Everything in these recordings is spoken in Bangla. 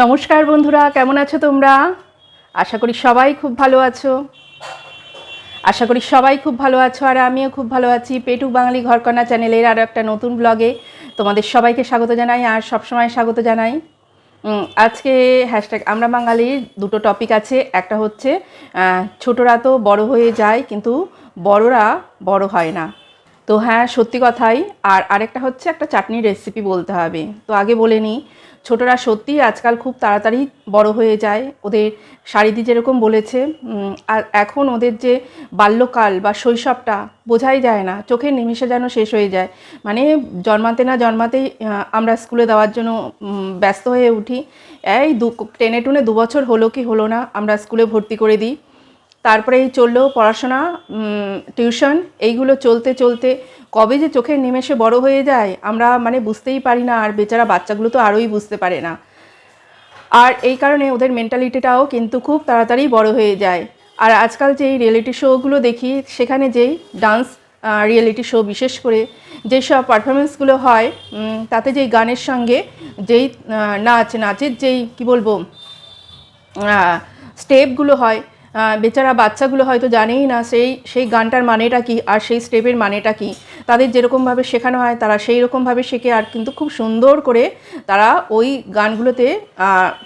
নমস্কার বন্ধুরা, কেমন আছো তোমরা? আশা করি সবাই খুব ভালো আছো। আর আমিও খুব ভালো আছি। পেটুক বাঙালি ঘরকন্যা চ্যানেলের আরও একটা নতুন ব্লগে তোমাদের সবাইকে স্বাগত জানাই আর সবসময় স্বাগত জানাই। আজকে হ্যাশট্যাগ আমরা বাঙালির দুটো টপিক আছে। একটা হচ্ছে ছোটরা তো বড় হয়ে যায় কিন্তু বড়রা বড় হয় না। তো হ্যাঁ, সত্যি কথাই। আর আরেকটা হচ্ছে একটা চাটনির রেসিপি বলতে হবে। তো আগে বলে নিই, ছোটরা সত্যিই আজকাল খুব তাড়াতাড়ি বড় হয়ে যায়। ওদের শারীদি যেরকম বলেছে, আর এখন ওদের যে বাল্যকাল বা শৈশবটা বোঝাই যায় না, চোখের নিমেষে যেন শেষ হয়ে যায়। মানে জন্মাতে না জন্মাতেই আমরা স্কুলে দেওয়ার জন্য ব্যস্ত হয়ে উঠি। এই টেনে টুনে 2 বছর হলো কি হলো না আমরা স্কুলে ভর্তি করে দিই। তারপরে এই চললো পড়াশোনা, টিউশন, এইগুলো চলতে চলতে কবে যে চোখের নিমেষে বড় হয়ে যায় আমরা মানে বুঝতেই পারি না। আর বেচারা বাচ্চাগুলো তো আরোই বুঝতে পারে না। আর এই কারণে ওদের মেন্টালিটিটাও কিন্তু খুব তাড়াতাড়ি বড় হয়ে যায়। আর আজকাল যেই রিয়েলিটি শোগুলো দেখি, সেখানে যেই ডান্স রিয়েলিটি শো বিশেষ করে যেসব পারফরমেন্সগুলো হয়, তাতে যেই গানের সঙ্গে যেই নাচের যেই কী বলবো স্টেপগুলো হয়, বেচারা বাচ্চাগুলো হয়তো জানেই না সেই গানটার মানেটা কী আর সেই স্টেপের মানেটা কী। তাদের যেরকমভাবে শেখানো হয় তারা সেই রকমভাবে শেখে, আর কিন্তু খুব সুন্দর করে তারা ওই গানগুলোতে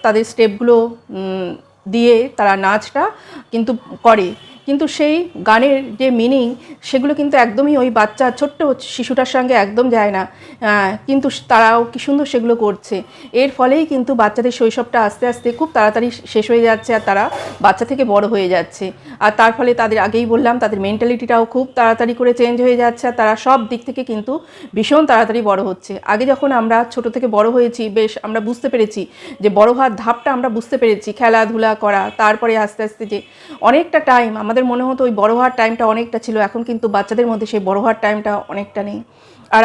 তাদের স্টেপগুলো দিয়ে তারা নাচটা কিন্তু করে। কিন্তু সেই গানের যে মিনিং সেগুলো কিন্তু একদমই ওই বাচ্চা ছোট্ট শিশুটার সঙ্গে একদম যায় না। কিন্তু তারাও কি সুন্দর সেগুলো করছে। এর ফলেই কিন্তু বাচ্চাদের শৈশবটা আস্তে আস্তে খুব তাড়াতাড়ি শেষ হয়ে যাচ্ছে আর তারা বাচ্চা থেকে বড় হয়ে যাচ্ছে। আর তার ফলে তাদের, আগেই বললাম, তাদের মেন্টালিটিটাও খুব তাড়াতাড়ি করে চেঞ্জ হয়ে যাচ্ছে আর তারা সব দিক থেকে কিন্তু ভীষণ তাড়াতাড়ি বড় হচ্ছে। আগে যখন আমরা ছোট থেকে বড় হয়েছি, বেশ আমরা বুঝতে পেরেছি যে বড় হওয়ার ধাপটা আমরা বুঝতে পেরেছি, খেলাধুলা করা, তারপরে আস্তে আস্তে যে অনেকটা টাইম আমাদের মনে হতো ওই বড় হওয়ার টাইমটা অনেকটা ছিল। এখন কিন্তু বাচ্চাদের মধ্যে সেই বড় হওয়ার টাইমটা অনেকটা নেই। আর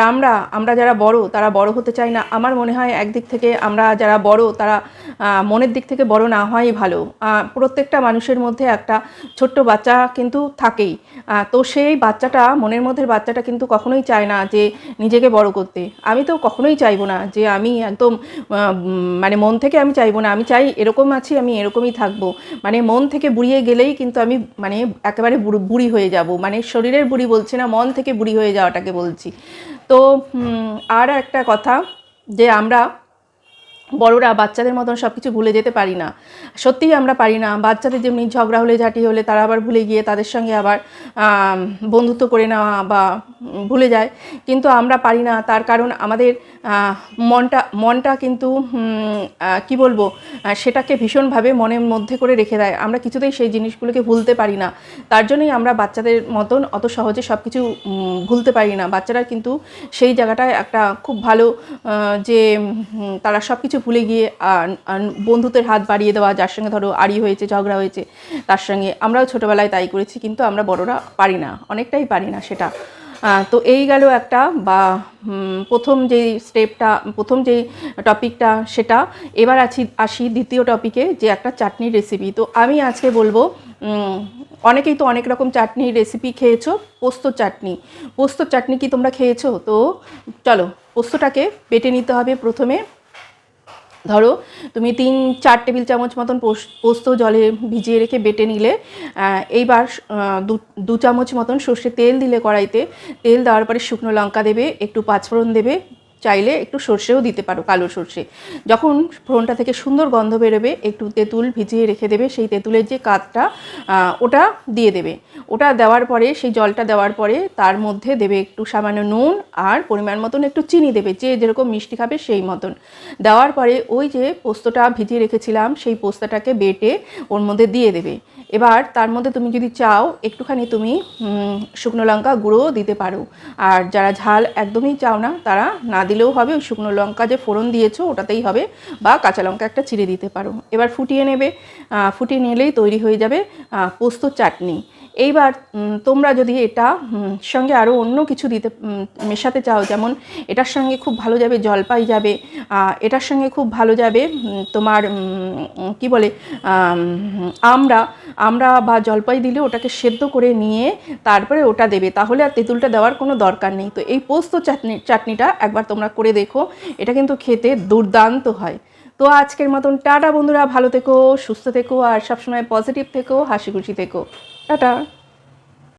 আমরা যারা বড় তারা বড় হতে চাই না। আমার মনে হয় একদিক থেকে আমরা যারা বড় তারা মনের দিক থেকে বড় না হওয়াই ভালো। প্রত্যেকটা মানুষের মধ্যে একটা ছোট্ট বাচ্চা কিন্তু থাকেই। তো সেই বাচ্চাটা, মনের মধ্যে বাচ্চাটা কিন্তু কখনোই চায় না যে নিজেকে বড় করতে। আমি তো কখনোই চাইবো না যে আমি একদম মানে মন থেকে আমি চাইবো না, আমি চাই এরকম আছি আমি এরকমই থাকবো। মানে মন থেকে বুড়িয়ে গেলেই কিন্তু আমি মানে একেবারে বুড়ি হয়ে যাব। মানে শরীরের বুড়ি বলছি না, মন থেকে বুড়ি হয়ে যাওয়াটাকে বলছি। তো আর একটা কথা, যে আমরা বড়রা বাচ্চাদের মতন সব কিছু ভুলে যেতে পারি না। সত্যিই আমরা পারি না। বাচ্চাদের যেমনি ঝগড়া হলে ঝাঁটি হলে তারা আবার ভুলে গিয়ে তাদের সঙ্গে আবার বন্ধুত্ব করে নেওয়া বা ভুলে যায়, কিন্তু আমরা পারি না। তার কারণ আমাদের মনটা কিন্তু কি বলবো, সেটাকে ভীষণভাবে মনের মধ্যে করে রেখে দেয়। আমরা কিছুতেই সেই জিনিসগুলোকে ভুলতে পারি না। তার জন্যই আমরা বাচ্চাদের মতন অত সহজে সব কিছু ভুলতে পারি না। বাচ্চারা কিন্তু সেই জায়গাটায় একটা খুব ভালো, যে তারা সব কিছু ভুলে গিয়ে বন্ধুত্বের হাত বাড়িয়ে দেওয়া, যার সঙ্গে ধরো আড়ি হয়েছে, ঝগড়া হয়েছে, তার সঙ্গে। আমরাও ছোটোবেলায় তাই করেছি, কিন্তু আমরা বড়রা পারি না, অনেকটাই পারি না সেটা। তো এই গেল একটা, বা প্রথম যেই টপিকটা সেটা। এবার আসি দ্বিতীয় টপিকে, যে একটা চাটনির রেসিপি। তো আমি আজকে বলবো, অনেকেই তো অনেক রকম চাটনির রেসিপি খেয়েছো। পোস্তর চাটনি কি তোমরা খেয়েছো? তো চলো, পোস্তটাকে বেটে নিতে হবে। প্রথমে ধরো তুমি 3-4 টেবিল চামচ মতন পোস্ত জলে ভিজিয়ে রেখে বেটে নিলে, এইবার 2 চামচ মতন সর্ষের তেল দিলে কড়াইতে। তেল দেওয়ার পরে শুকনো লঙ্কা দেবে, একটু পাঁচফোড়ন দেবে, চাইলে একটু সর্ষেও দিতে পারো, কালো সর্ষে। যখন ফোড়নটা থেকে সুন্দর গন্ধ বেরোবে, একটু তেঁতুল ভিজিয়ে রেখে দেবে, সেই তেঁতুলের যে কাতটা ওটা দিয়ে দেবে। ওটা দেওয়ার পরে, সেই জলটা দেওয়ার পরে তার মধ্যে দেবে একটু সামান্য নুন আর পরিমাণ মতন একটু চিনি দেবে, যে যেরকম মিষ্টি খাবে সেই মতন। দেওয়ার পরে ওই যে পোস্তটা ভিজিয়ে রেখেছিলাম সেই পোস্তটাকে বেটে ওর মধ্যে দিয়ে দেবে। এবার তার মধ্যে তুমি যদি চাও একটুখানি তুমি শুকনো লঙ্কা গুঁড়ো দিতে পারো। আর যারা ঝাল একদমই চাও না তারা না দিলেও হবে, ওই শুকনো লঙ্কা যে ফোড়ন দিয়েছো ওটাতেই হবে, বা কাঁচা লঙ্কা একটা চিড়ে দিতে পারো। এবার ফুটিয়ে নেবে, ফুটিয়ে নিলেই তৈরি হয়ে যাবে পোস্তর চাটনি। এইবার তোমরা যদি এটা সঙ্গে আরও অন্য কিছু মেশাতে চাও, যেমন এটার সঙ্গে খুব ভালো যাবে জলপাই যাবে, এটার সঙ্গে খুব ভালো যাবে তোমার কি বলে আমরা বা জলপাই দিলে ওটাকে সেদ্ধ করে নিয়ে তারপরে ওটা দেবে, তাহলে আর তেঁতুলটা দেওয়ার কোনো দরকার নেই। তো এই পোস্ত চাটনিটা একবার তোমরা করে দেখো, এটা কিন্তু খেতে দুর্দান্ত হয়। তো আজকের মতন টাটা বন্ধুরা, ভালো থেকো, সুস্থ থেকো আর সবসময় পজিটিভ থেকো, হাসি খুশি থেকো। টাটা।